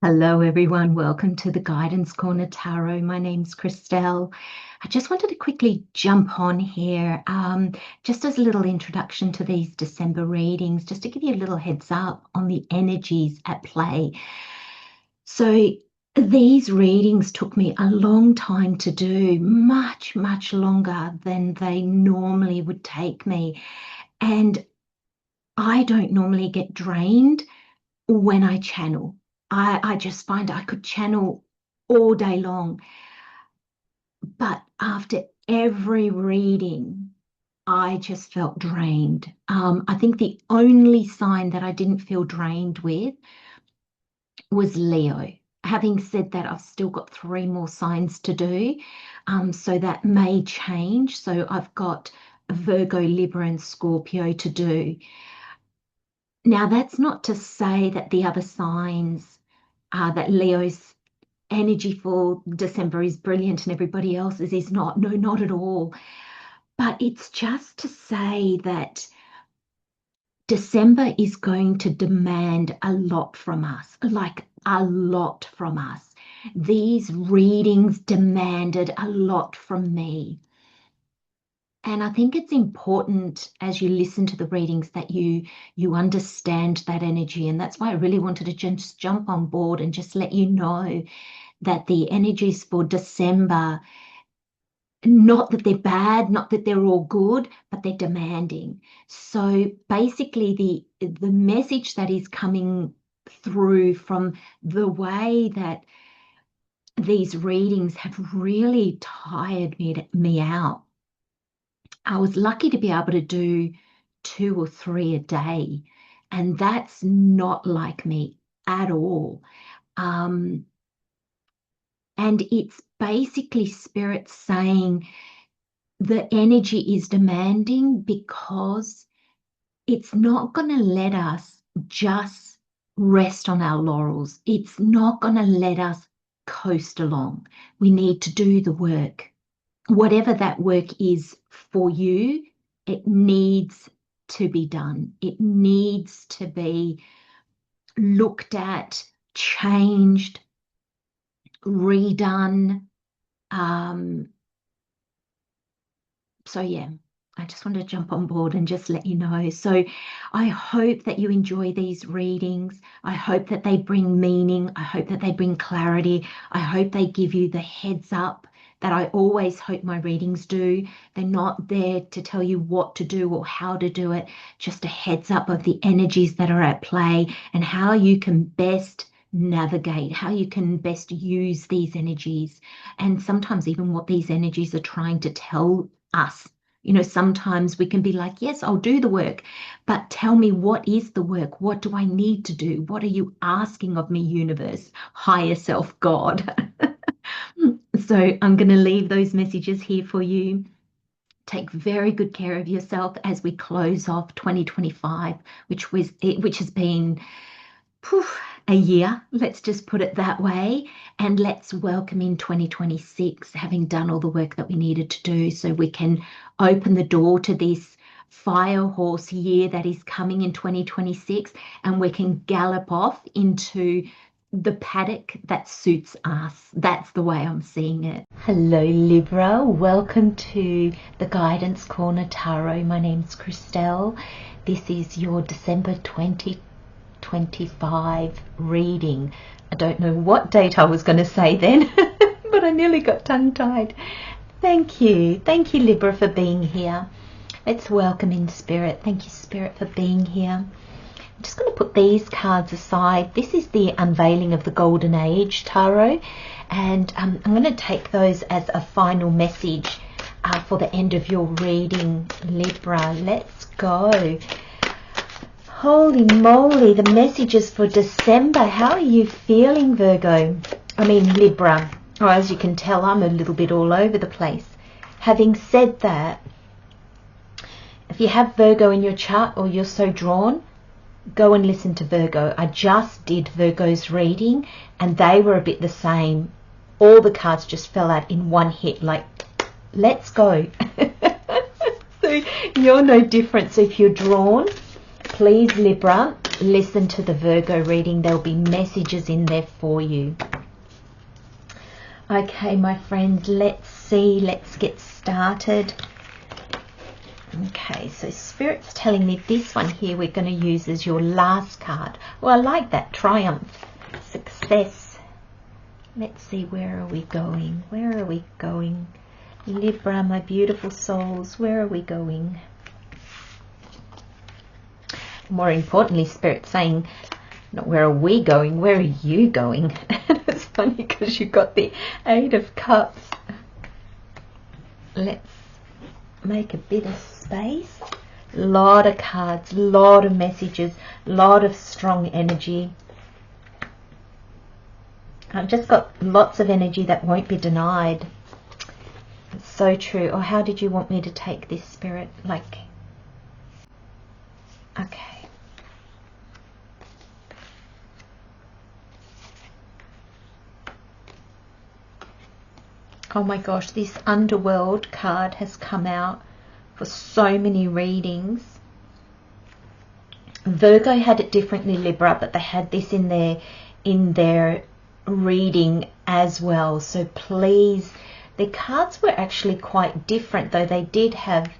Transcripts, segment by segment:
Hello, everyone. Welcome to the Guidance Corner Tarot. My name's Christelle. I just wanted to quickly jump on here, just as a little introduction to these December readings, just to give you a little heads up on the energies at play. So these readings took me a long time to do, much, much longer than they normally would take me. And I don't normally get drained when I channel. I just find I could channel all day long. But after every reading, I just felt drained. I think the only sign that I didn't feel drained with was Leo. Having said that, I've still got 3 more signs to do. So that may change. So I've got Virgo, Libra, and Scorpio to do. Now, that's not to say that the other signs, that Leo's energy for December is brilliant and everybody else's is not. No, not at all. But it's just to say that December is going to demand a lot from us, like a lot from us. These readings demanded a lot from me. And I think it's important as you listen to the readings that you understand that energy. And that's why I really wanted to just jump on board and just let you know that the energies for December, not that they're bad, not that they're all good, but they're demanding. So basically the message that is coming through from the way that these readings have really tired me out. I was lucky to be able to do 2 or 3 a day, and that's not like me at all. And it's basically spirit saying the energy is demanding because it's not going to let us just rest on our laurels. It's not going to let us coast along. We need to do the work. Whatever that work is for you, it needs to be done. It needs to be looked at, changed, redone. So yeah, I just wanted to jump on board and just let you know. So I hope that you enjoy these readings. I hope that they bring meaning. I hope that they bring clarity. I hope they give you the heads up that I always hope my readings do. They're not there to tell you what to do or how to do it, just a heads up of the energies that are at play and how you can best navigate, how you can best use these energies, and sometimes even what these energies are trying to tell us. Sometimes we can be like, yes, I'll do the work, but tell me, what is the work? What do I need to do? What are you asking of me, universe, higher self, God? So I'm going to leave those messages here for you. Take very good care of yourself as we close off 2025, which has been a year, let's just put it that way, and let's welcome in 2026, having done all the work that we needed to do so we can open the door to this fire horse year that is coming in 2026, and we can gallop off into the paddock that suits us. That's the way I'm seeing it. Hello, Libra. Welcome to the Guidance Corner Tarot. My name's Christelle. This is your December 2025 reading. I don't know what date I was going to say then, but I nearly got tongue-tied. Thank you, Libra, for being here. Let's welcome in Spirit. Thank you, Spirit, for being here. I'm just going to put these cards aside. This is the Unveiling of the Golden Age Tarot, and I'm going to take those as a final message for the end of your reading, Libra. Let's go. Holy moly, the messages for December. How are you feeling, Virgo? Libra. Oh, as you can tell, I'm a little bit all over the place. Having said that, if you have Virgo in your chart or you're so drawn, go and listen to Virgo. I just did Virgo's reading and they were a bit the same. All the cards just fell out in one hit, like, let's go. So you're no different. So if you're drawn, please, Libra, listen to the Virgo reading. There'll be messages in there for you. Okay, my friends, let's see. Let's get started. Okay, so Spirit's telling me this one here we're going to use as your last card. Well, I like that. Triumph, success. Let's see, where are we going? Where are we going? Libra, my beautiful souls, where are we going? More importantly, Spirit's saying, not where are we going, where are you going? It's funny because you've got the Eight of Cups. Let's make a bit of space. Lot of cards, lot of messages, lot of strong energy. I've just got lots of energy that won't be denied. It's so true. Or how did you want me to take this, Spirit? Like, okay. Oh my gosh, this Underworld card has come out for so many readings. Virgo had it differently, Libra, but they had this in their reading as well. So please, the cards were actually quite different, though they did have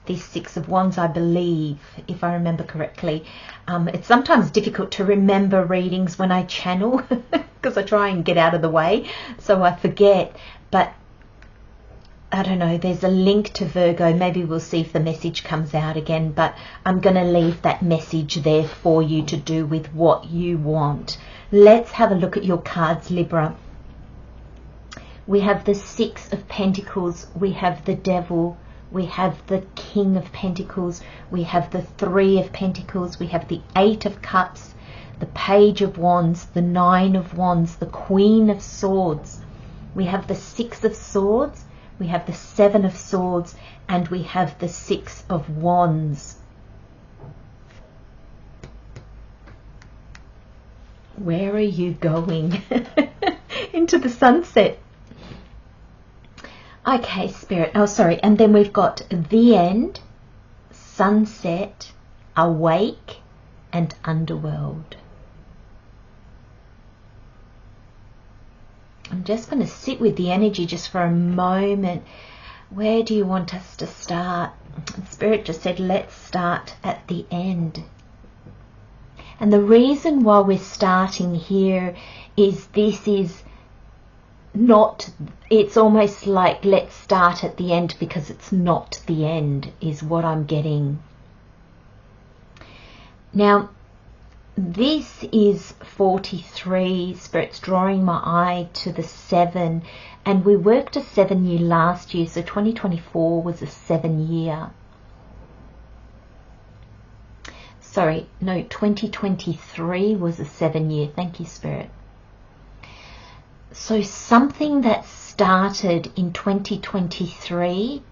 this Six of Wands, I believe, if I remember correctly. It's sometimes difficult to remember readings when I channel because I try and get out of the way, so I forget. But I don't know, there's a link to Virgo. Maybe we'll see if the message comes out again, but I'm going to leave that message there for you to do with what you want. Let's have a look at your cards, Libra. We have the Six of Pentacles, we have the Devil, we have the King of Pentacles, we have the Three of Pentacles, we have the Eight of Cups, the Page of Wands, the Nine of Wands, the Queen of Swords. We have the Six of Swords, we have the Seven of Swords, and we have the Six of Wands. Where are you going? Into the sunset. Okay, Spirit. Oh, sorry. And then we've got the End, Sunset, Awake, and Underworld. I'm just going to sit with the energy just for a moment. Where do you want us to start? And Spirit just said, let's start at the end. And the reason why we're starting here is this is not, it's almost like let's start at the end because it's not the end, is what I'm getting. Now, this is 43. Spirit's drawing my eye to the 7, and we worked a 7 year last year, so 2024 was a 7 year. Sorry, no, 2023 was a 7 year. Thank you, Spirit. So something that started in 2023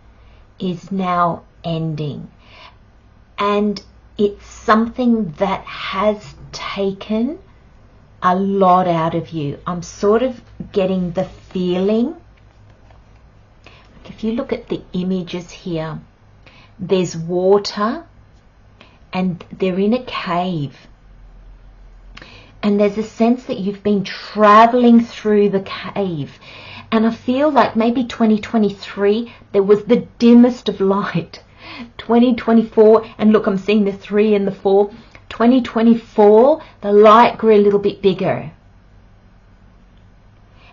is now ending. And it's something that has taken a lot out of you. I'm sort of getting the feeling, if you look at the images here, there's water and they're in a cave. And there's a sense that you've been traveling through the cave. And I feel like maybe 2023, there was the dimmest of light. 2024, and look, I'm seeing the 3 and the 4. 2024, the light grew a little bit bigger.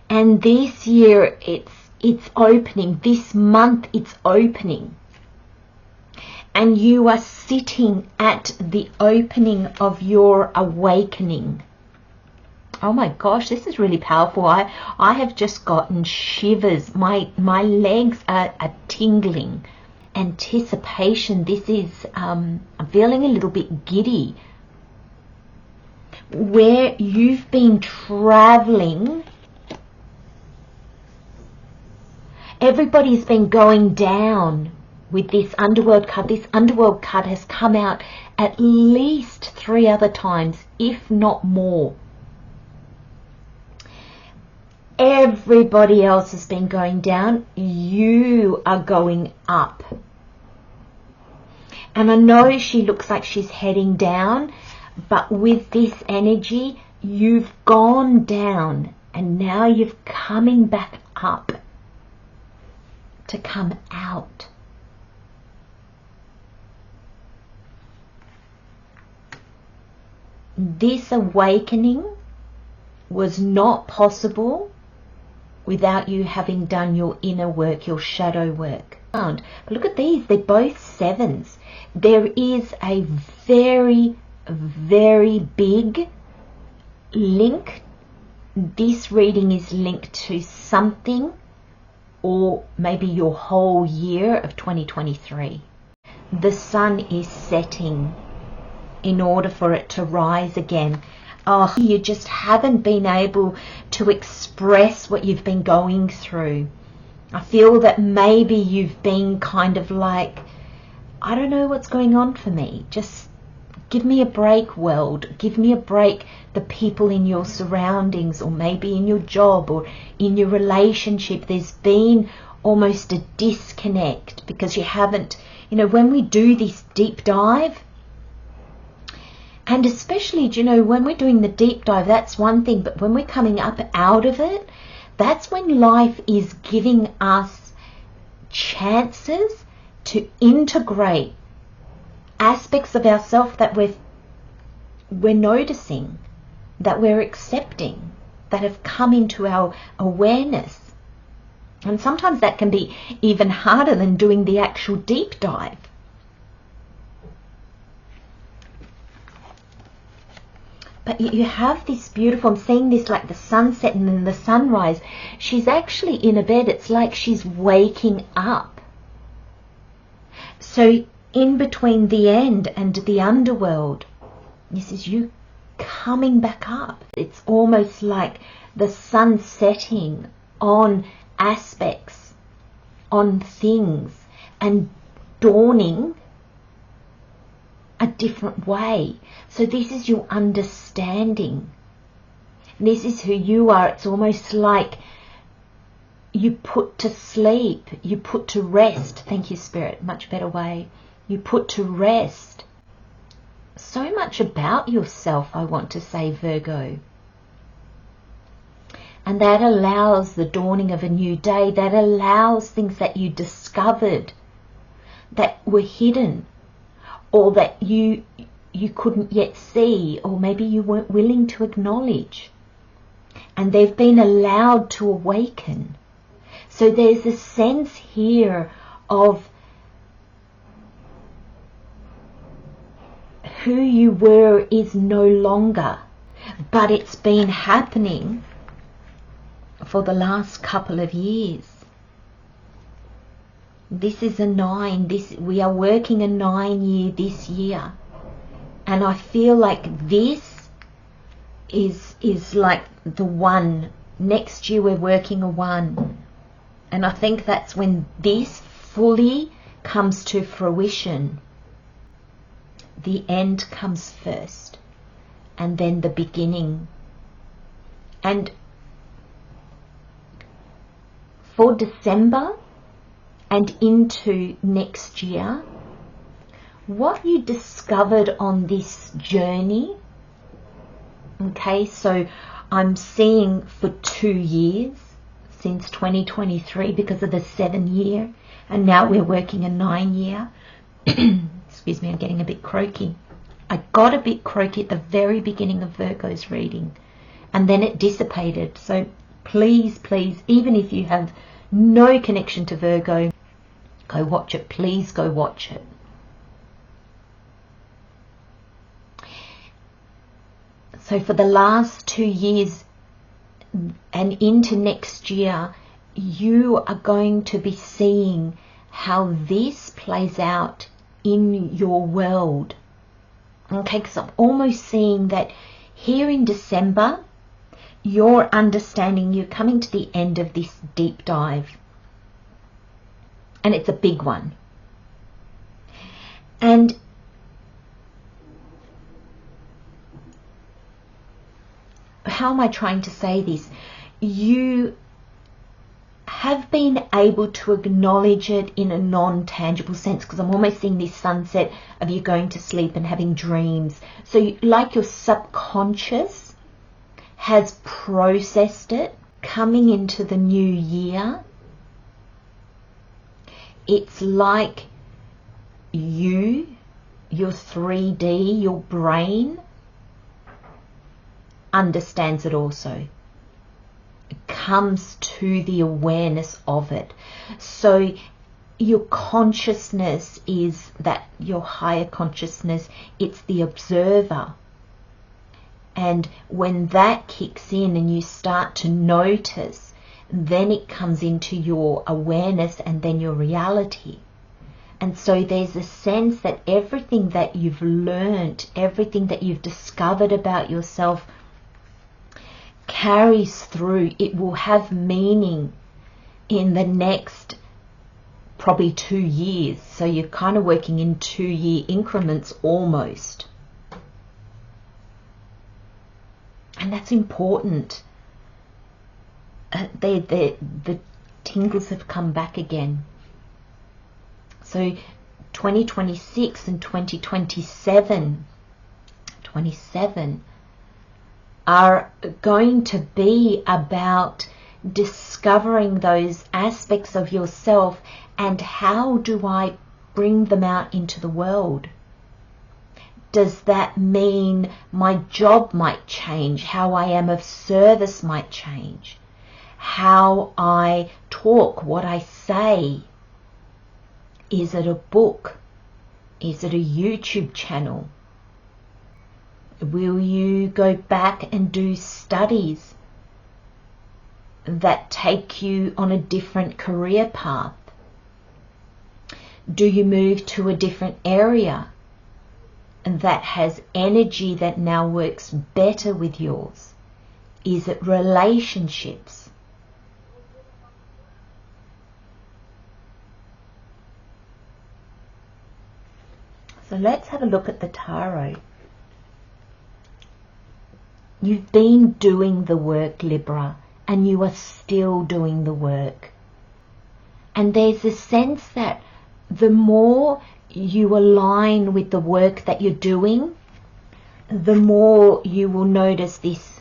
And this year, it's opening. This month, it's opening. And you are sitting at the opening of your awakening. Oh my gosh, this is really powerful. I have just gotten shivers. My legs are tingling. Anticipation. This is, I'm feeling a little bit giddy. Where you've been traveling, everybody's been going down with this Underworld card. This Underworld card has come out at least 3 other times, if not more. Everybody else has been going down. You are going up. And I know she looks like she's heading down, But with this energy, you've gone down and now you're coming back up to come out. This awakening was not possible without you having done your inner work, your shadow work. But look at these, they're both sevens. There is a very, very big link. This reading is linked to something, or maybe your whole year of 2023. The sun is setting in order for it to rise again. Oh, you just haven't been able to express what you've been going through. I feel that maybe you've been kind of like, I don't know what's going on for me. Just give me a break, world. Give me a break, the people in your surroundings, or maybe in your job or in your relationship. There's been almost a disconnect because you haven't, you know, when we do this deep dive, and especially, you know, when we're doing the deep dive, that's one thing, but when we're coming up out of it, that's when life is giving us chances to integrate aspects of ourselves that we're noticing, that we're accepting, that have come into our awareness. And sometimes that can be even harder than doing the actual deep dive. But you have this beautiful, I'm seeing this like the sunset and then the sunrise. She's actually in a bed. It's like she's waking up. So in between the end and the underworld, this is you coming back up. It's almost like the sun setting on aspects, on things, and dawning a different way. So this is your understanding. This is who you are. It's almost like you put to sleep, you put to rest. Thank you, Spirit. Much better way. You put to rest so much about yourself, I want to say, Virgo. And that allows the dawning of a new day. That allows things that you discovered that were hidden, or that you couldn't yet see, or maybe you weren't willing to acknowledge. And they've been allowed to awaken. So there's a sense here of who you were is no longer, but it's been happening for the last couple of years. This is a 9. We are working a 9 year this year. And I feel like this is like the 1. Next year we're working a 1. And I think that's when this fully comes to fruition. The end comes first, and then the beginning. And for December and into next year, what you discovered on this journey, okay, so I'm seeing for 2 years, since 2023, because of the 7 year, and now we're working a 9 year. Excuse me, I'm getting a bit croaky. I got a bit croaky at the very beginning of Virgo's reading, and then it dissipated. So please, please, even if you have no connection to Virgo, go watch it. Please go watch it. So for the last 2 years and into next year, you are going to be seeing how this plays out in your world. Okay, because I'm almost seeing that here in December, you're understanding, you're coming to the end of this deep dive. And it's a big one. And how am I trying to say this? You have been able to acknowledge it in a non-tangible sense, because I'm almost seeing this sunset of you going to sleep and having dreams. So like your subconscious has processed it coming into the new year. It's like your 3D, your brain understands it also. It comes to the awareness of it. So your consciousness is that, your higher consciousness, it's the observer. And when that kicks in and you start to notice, then it comes into your awareness and then your reality. And so there's a sense that everything that you've learned, everything that you've discovered about yourself carries through. It will have meaning in the next probably 2 years. So you're kind of working in 2-year increments almost. And that's important. The tingles have come back again. So 2026 and 2027 are going to be about discovering those aspects of yourself and how do I bring them out into the world. Does that mean my job might change? How I am of service might change? How I talk, what I say? Is it a book? Is it a YouTube channel? Will you go back and do studies that take you on a different career path? Do you move to a different area that has energy that now works better with yours? Is it relationships? So let's have a look at the tarot. You've been doing the work, Libra, and you are still doing the work. And there's a sense that the more you align with the work that you're doing, the more you will notice this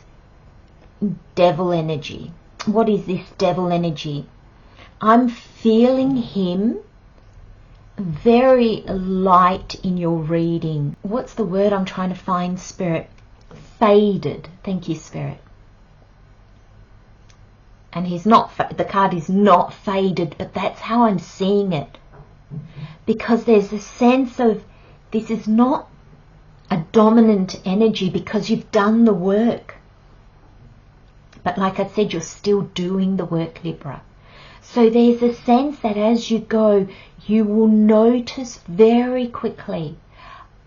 devil energy. What is this devil energy? I'm feeling him very light in your reading. What's the word I'm trying to find, Spirit? Faded. Thank you, Spirit. And he's not, the card is not faded, but that's how I'm seeing it. Because there's a sense of, this is not a dominant energy because you've done the work. But like I said, you're still doing the work, Libra. So there's a sense that as you go, you will notice very quickly,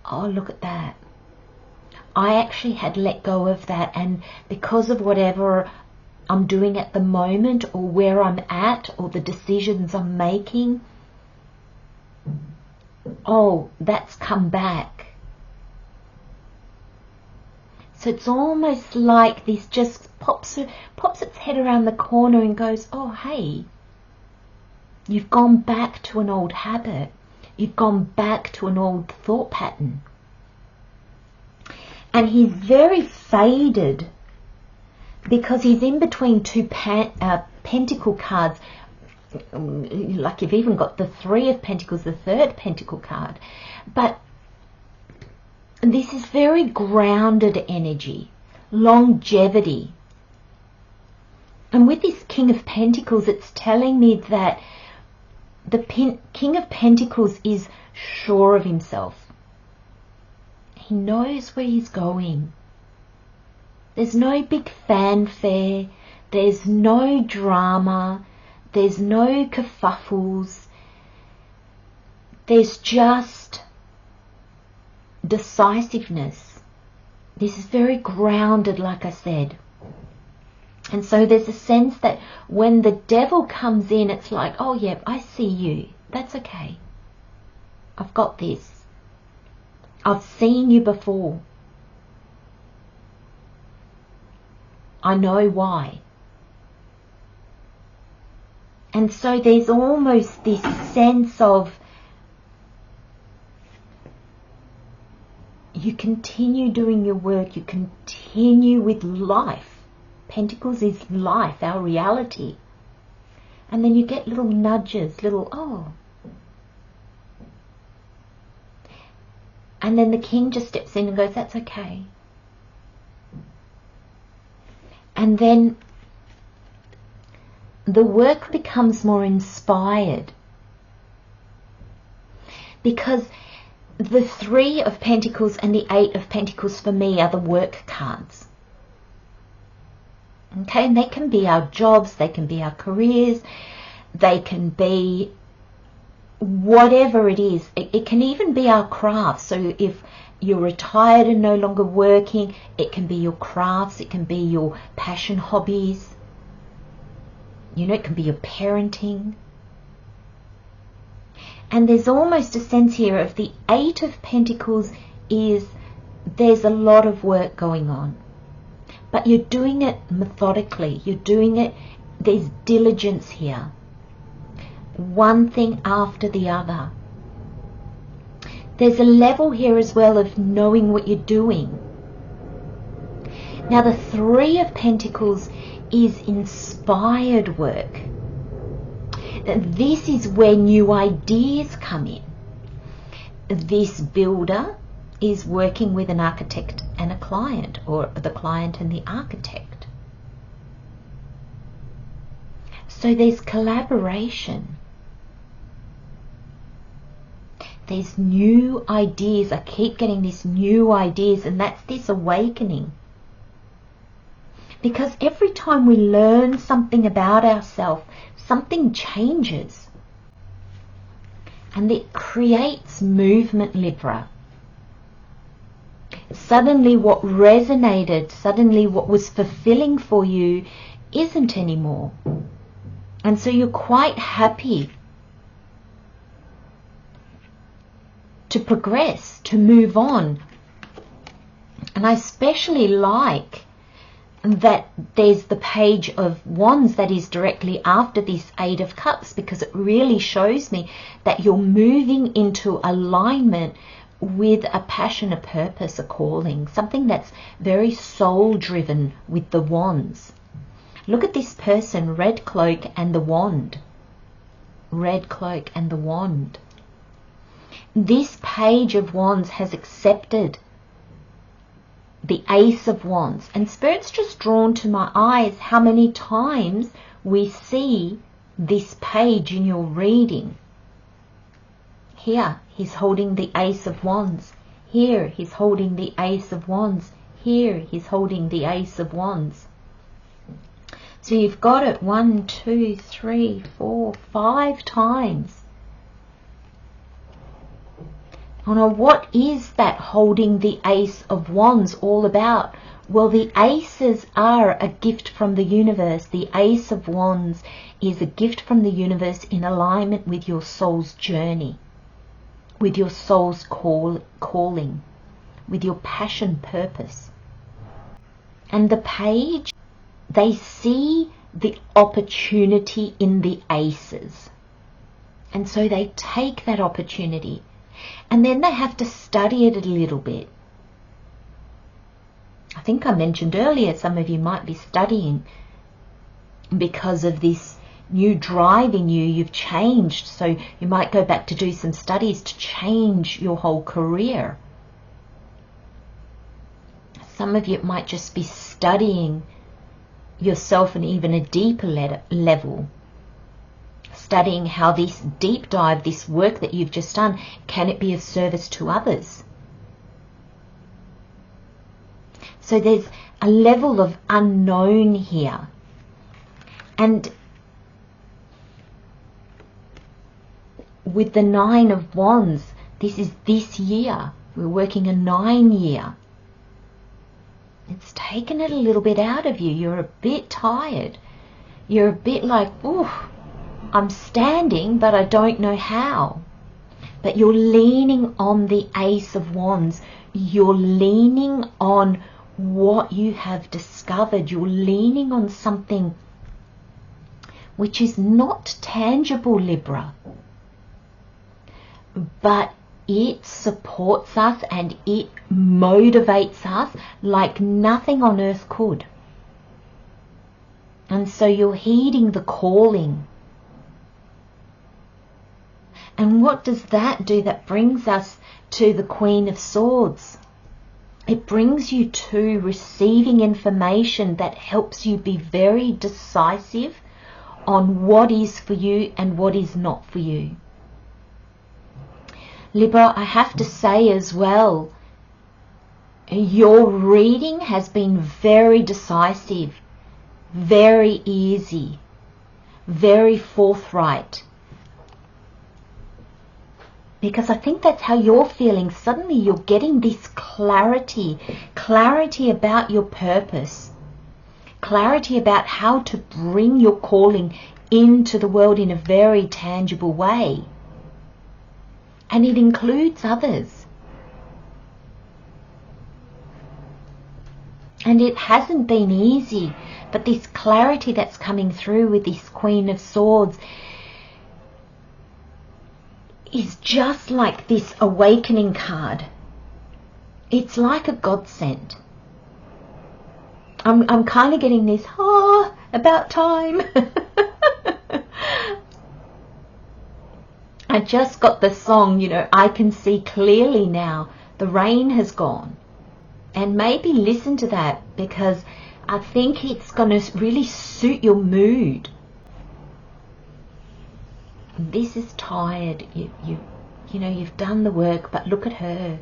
oh, look at that. I actually had let go of that, and because of whatever I'm doing at the moment or where I'm at or the decisions I'm making, oh, that's come back. So it's almost like this just pops its head around the corner and goes, oh, hey, you've gone back to an old habit. You've gone back to an old thought pattern. And he's very faded because he's in between two pentacle cards. Like you've even got the 3 of Pentacles, the 3rd pentacle card. But this is very grounded energy, longevity. And with this King of Pentacles, it's telling me that the King of Pentacles is sure of himself. He knows where he's going. There's no big fanfare. There's no drama. There's no kerfuffles. There's just decisiveness. This is very grounded, like I said. And so there's a sense that when the devil comes in, it's like, oh yeah, I see you. That's okay. I've got this. I've seen you before. I know why. And so there's almost this sense of you continue doing your work, you continue with life. Pentacles is life, our reality. And then you get little nudges, little, oh. And then the king just steps in and goes, that's okay. And then the work becomes more inspired. Because the 3 of Pentacles and the 8 of Pentacles for me are the work cards. Okay, and they can be our jobs, they can be our careers, they can be whatever it is. It can even be our crafts. So if you're retired and no longer working, it can be your crafts, it can be your passion hobbies. You know, it can be your parenting. And there's almost a sense here of the 8 of Pentacles is there's a lot of work going on. But you're doing it methodically. You're doing it, there's diligence here. One thing after the other. There's a level here as well of knowing what you're doing. Now the 3 of Pentacles is inspired work. This is where new ideas come in. This builder is working with an architect and a client, or the client and the architect. So there's collaboration. There's new ideas. I keep getting these new ideas, and that's this awakening. Because every time we learn something about ourselves, something changes. And it creates movement, Libra. Suddenly what resonated, suddenly what was fulfilling for you isn't anymore. And so you're quite happy to progress, to move on. And I especially like that there's the Page of Wands that is directly after this 8 of Cups, because it really shows me that you're moving into alignment with a passion, a purpose, a calling, something that's very soul driven with the wands. Look at this person, red cloak and the wand. Red cloak and the wand. This Page of Wands has accepted the Ace of Wands, and Spirit's just drawn to my eyes how many times we see this page in your reading. Here he's holding the Ace of Wands. Here he's holding the Ace of Wands. Here he's holding the Ace of Wands. So you've got it 1, 2, 3, 4, 5 times. Oh no, what is that holding the Ace of Wands all about? Well, the aces are a gift from the universe. The Ace of Wands is a gift from the universe in alignment with your soul's journey, with your soul's calling, with your passion, purpose. And the page, they see the opportunity in the aces. And so they take that opportunity. And then they have to study it a little bit. I think I mentioned earlier, some of you might be studying because of this new drive in you. You've changed, so you might go back to do some studies to change your whole career. Some of you might just be studying yourself on even a deeper level. Studying how this deep dive, this work that you've just done, can it be of service to others? So there's a level of unknown here. And with the 9 of Wands, this is this year. We're working a 9 year. It's taken it a little bit out of you. You're a bit tired. You're a bit like, ooh, I'm standing, but I don't know how. But you're leaning on the Ace of Wands. You're leaning on what you have discovered. You're leaning on something which is not tangible, Libra, but it supports us and it motivates us like nothing on earth could. And so you're heeding the calling. And what does that do? That brings us to the Queen of Swords. It brings you to receiving information that helps you be very decisive on what is for you and what is not for you. Libra, I have to say as well, your reading has been very decisive, very easy, very forthright. Because I think that's how you're feeling. Suddenly you're getting this clarity about your purpose, clarity about how to bring your calling into the world in a very tangible way. And it includes others. And it hasn't been easy, but this clarity that's coming through with this Queen of Swords is just like this awakening card. It's like a godsend. I'm kind of getting this, about time. I just got the song, I can see clearly now. The rain has gone. And maybe listen to that, because I think it's going to really suit your mood. This is tired. You've done the work, but look at her.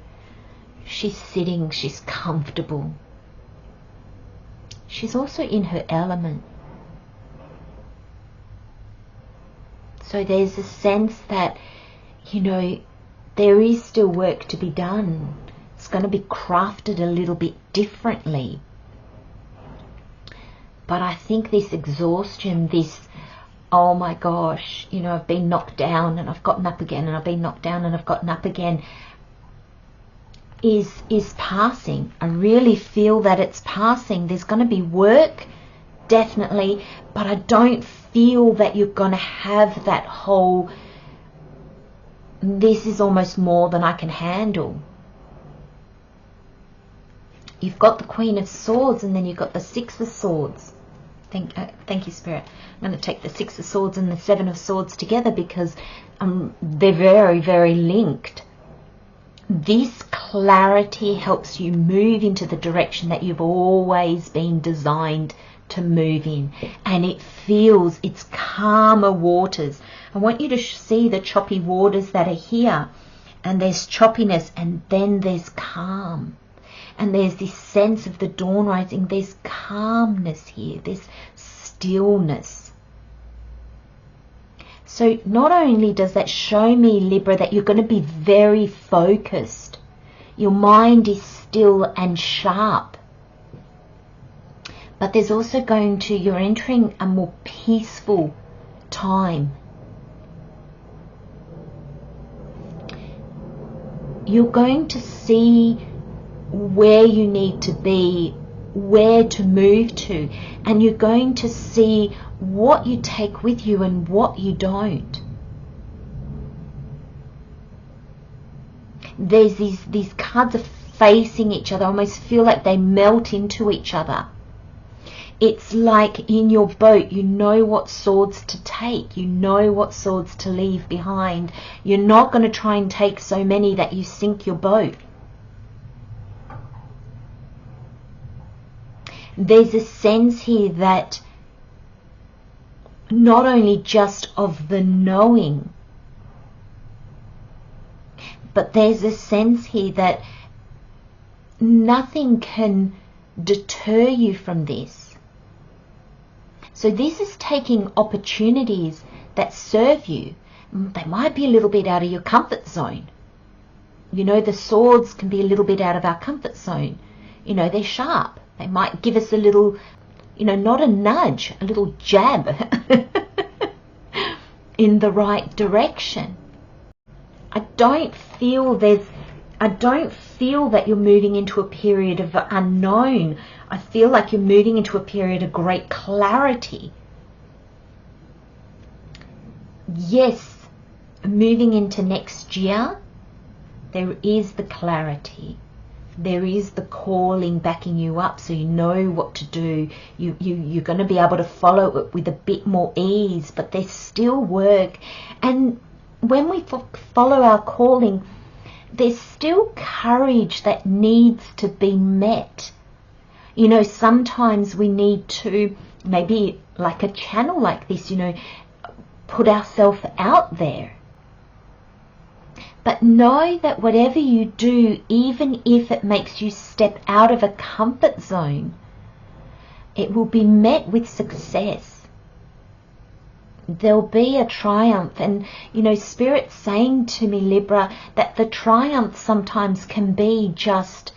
She's sitting, she's comfortable. She's also in her element. So there's a sense that, there is still work to be done. It's going to be crafted a little bit differently. But I think this exhaustion, this, oh my gosh, I've been knocked down and I've gotten up again, and I've been knocked down and I've gotten up again, is passing. I really feel that it's passing. There's going to be work, definitely, but I don't feel that you're going to have that whole, this is almost more than I can handle. You've got the Queen of Swords, and then you've got the Six of Swords. Thank you, Spirit. I'm going to take the Six of Swords and the Seven of Swords together, because they're very, very linked. This clarity helps you move into the direction that you've always been designed to move in. And it's calmer waters. I want you to see the choppy waters that are here. And there's choppiness, and then there's calm. And there's this sense of the dawn rising. There's calmness here. There's stillness. So not only does that show me, Libra, that you're going to be very focused. Your mind is still and sharp. But there's also you're entering a more peaceful time. You're going to see where you need to be, where to move to, and you're going to see what you take with you and what you don't. There's these cards are facing each other. I almost feel like they melt into each other. It's like in your boat, you know what swords to take, you know what swords to leave behind. You're not going to try and take so many that you sink your boat. There's a sense here that not only just of the knowing, but there's a sense here that nothing can deter you from this. So this is taking opportunities that serve you. They might be a little bit out of your comfort zone. The swords can be a little bit out of our comfort zone. They're sharp. They might give us a little, not a nudge, a little jab in the right direction. I don't feel that you're moving into a period of unknown. I feel like you're moving into a period of great clarity. yes, moving into next year, there is the clarity. There is the calling backing you up, so you know what to do. You're going to be able to follow it with a bit more ease, but there's still work. And when we follow our calling, there's still courage that needs to be met. You know, sometimes we need to, maybe like a channel like this, you know, put ourselves out there. But know that whatever you do, even if it makes you step out of a comfort zone, it will be met with success. There'll be a triumph. And, you know, Spirit's saying to me, Libra, that the triumph sometimes can be just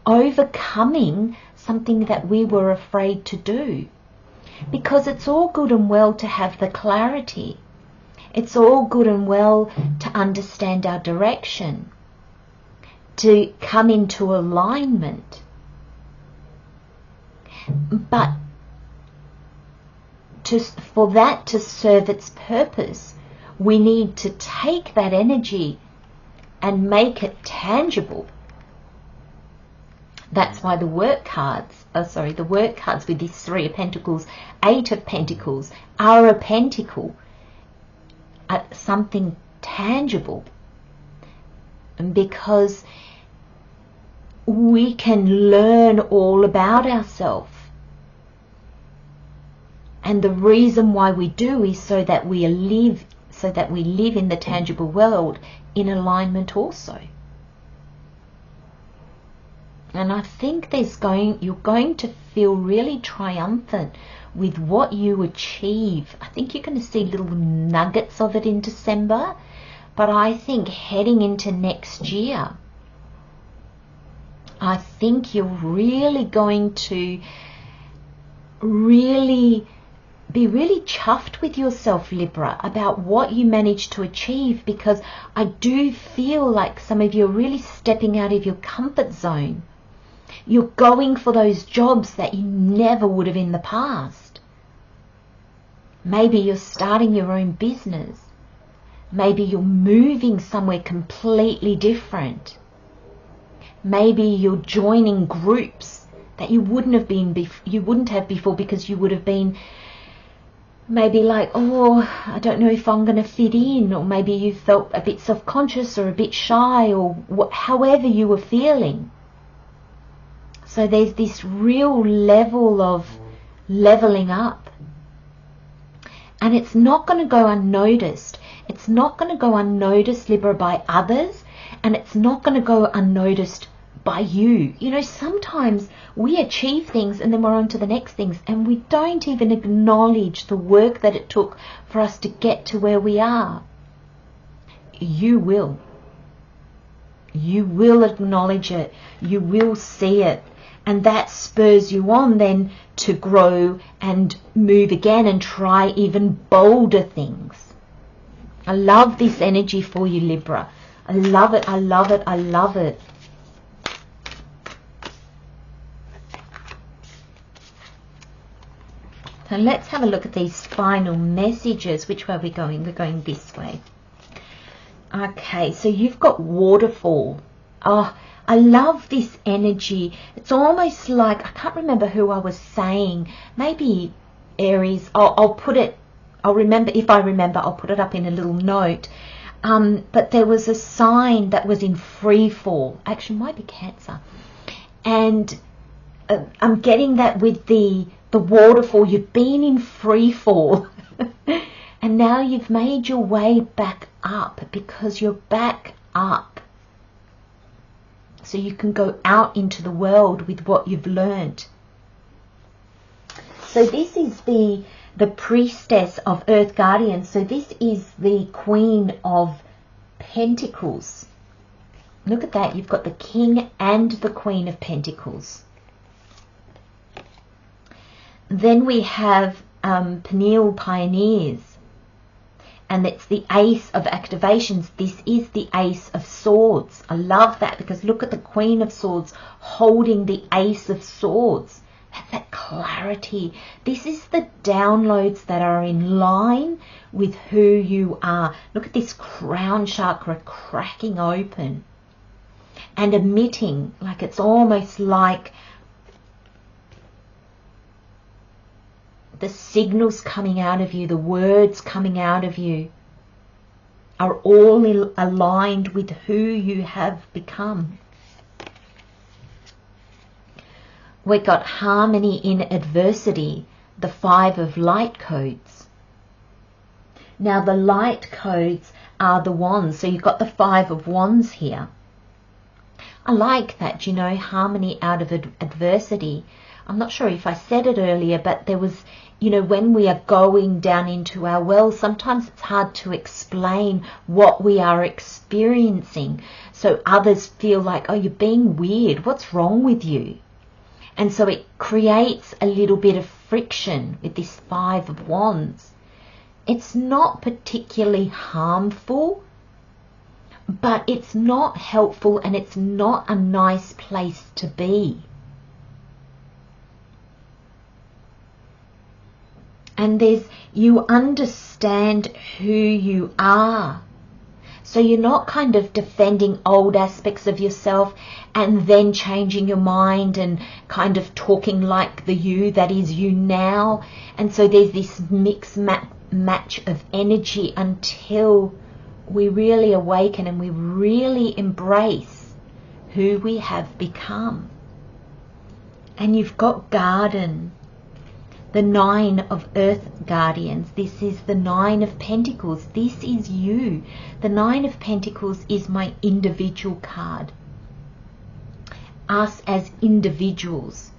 overcoming something that we were afraid to do. Because it's all good and well to have the clarity. It's all good and well to understand our direction, to come into alignment. But for that to serve its purpose, we need to take that energy and make it tangible. That's why the work cards with this 3 of Pentacles, 8 of Pentacles are a pentacle. Something tangible, because we can learn all about ourselves, and the reason why we do is so that we live in the tangible world in alignment also. And I think you're going to feel really triumphant with what you achieve. I think you're going to see little nuggets of it in December, but I think heading into next year, I think you're really going to be really chuffed with yourself, Libra, about what you managed to achieve, because I do feel like some of you are really stepping out of your comfort zone. You're going for those jobs that you never would have in the past. Maybe you're starting your own business. Maybe you're moving somewhere completely different. Maybe you're joining groups that you wouldn't have before, because you would have been maybe like, oh, I don't know if I'm going to fit in, or maybe you felt a bit self-conscious or a bit shy, or however you were feeling. So there's this real level of leveling up. And it's not going to go unnoticed. It's not going to go unnoticed, Libra, by others. And it's not going to go unnoticed by you. You know, sometimes we achieve things and then we're on to the next things, and we don't even acknowledge the work that it took for us to get to where we are. You will. You will acknowledge it. You will see it. And that spurs you on then to grow and move again and try even bolder things. I love this energy for you, Libra. I love it, I love it, I love it. So let's have a look at these final messages. Which way are we going? We're going this way. Okay, so you've got waterfall. Oh, I love this energy. It's almost like, I can't remember who I was saying, maybe Aries. I'll remember, if I remember, I'll put it up in a little note. But there was a sign that was in free fall. Actually, it might be Cancer. And I'm getting that with the waterfall. You've been in free fall. And now you've made your way back up, because you're back up. So you can go out into the world with what you've learned. So this is the priestess of Earth Guardian. So this is the Queen of Pentacles. Look at that. You've got the King and the Queen of Pentacles. Then we have Pineal Pioneers. And it's the Ace of Activations. This is the Ace of Swords. I love that, because look at the Queen of Swords holding the Ace of Swords. That's that clarity. This is the downloads that are in line with who you are. Look at this crown chakra cracking open and emitting, like it's almost like the signals coming out of you, the words coming out of you are all aligned with who you have become. We got harmony in adversity, the 5 of light codes. Now the light codes are the wands, so you've got the 5 of wands here. I like that, you know, harmony out of adversity. I'm not sure if I said it earlier, but there was, you know, when we are going down into our well, sometimes it's hard to explain what we are experiencing. So others feel like, oh, you're being weird. What's wrong with you? And so it creates a little bit of friction with this 5 of wands. It's not particularly harmful, but it's not helpful and it's not a nice place to be. And you understand who you are. So you're not kind of defending old aspects of yourself and then changing your mind and kind of talking like the you that is you now. And so there's this mix match of energy until we really awaken and we really embrace who we have become. And you've got garden. The 9 of earth guardians. This is the 9 of pentacles. This is you. The 9 of pentacles is my individual card. Us as individuals.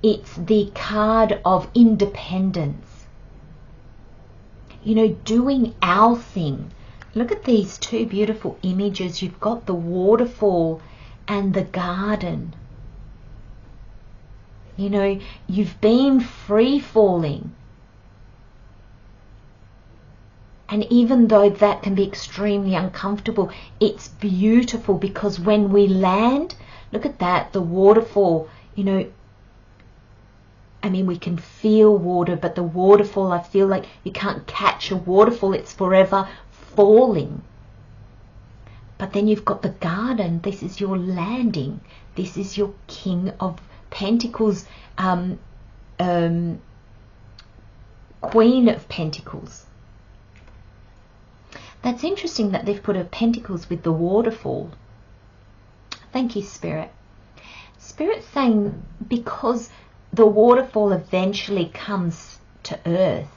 It's the card of independence. You know, doing our thing. Look at these 2 beautiful images. You've got the waterfall and the garden. You know, you've been free falling. And even though that can be extremely uncomfortable, it's beautiful because when we land, look at that, the waterfall, you know, I mean, we can feel water, but the waterfall, I feel like you can't catch a waterfall. It's forever falling. But then you've got the garden. This is your landing. This is your King of Pentacles, Queen of Pentacles. That's interesting that they've put a Pentacles with the waterfall. Thank you, Spirit. Spirit's saying because the waterfall eventually comes to earth,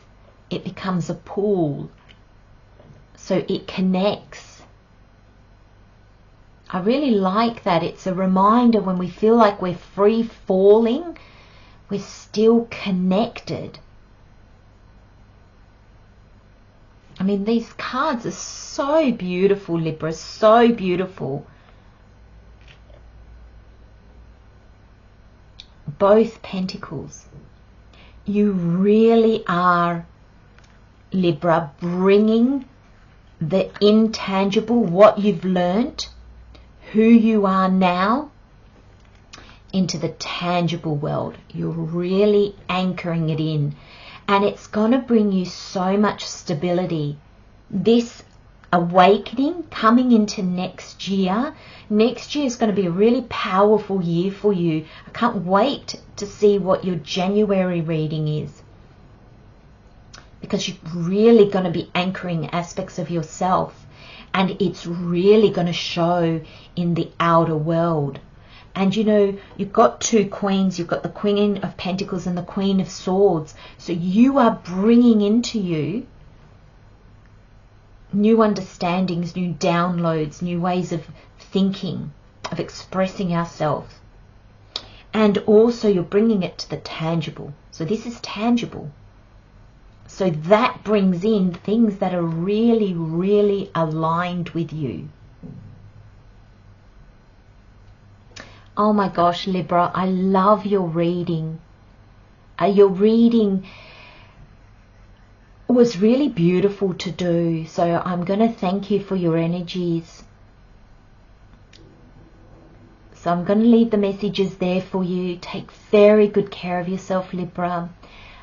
it becomes a pool. So it connects. I really like that. It's a reminder when we feel like we're free falling, we're still connected. I mean, these cards are so beautiful, Libra, so beautiful. Both pentacles. You really are, Libra, bringing the intangible, what you've learnt, who you are now, into the tangible world. You're really anchoring it in, and it's going to bring you so much stability. This awakening coming into next year is going to be a really powerful year for you. I can't wait to see what your January reading is, because you're really going to be anchoring aspects of yourself. And it's really going to show in the outer world. And you know, you've got 2 queens. You've got the Queen of Pentacles and the Queen of Swords. So you are bringing into you new understandings, new downloads, new ways of thinking, of expressing ourselves. And also you're bringing it to the tangible. So this is tangible. So that brings in things that are really, really aligned with you. Oh my gosh, Libra, I love your reading. Your reading was really beautiful to do. So I'm going to thank you for your energies. So I'm going to leave the messages there for you. Take very good care of yourself, Libra.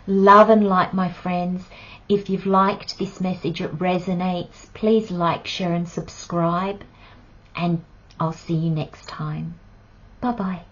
Love and light, my friends. If you've liked this message, it resonates, please like, share and subscribe. And I'll see you next time. Bye-bye.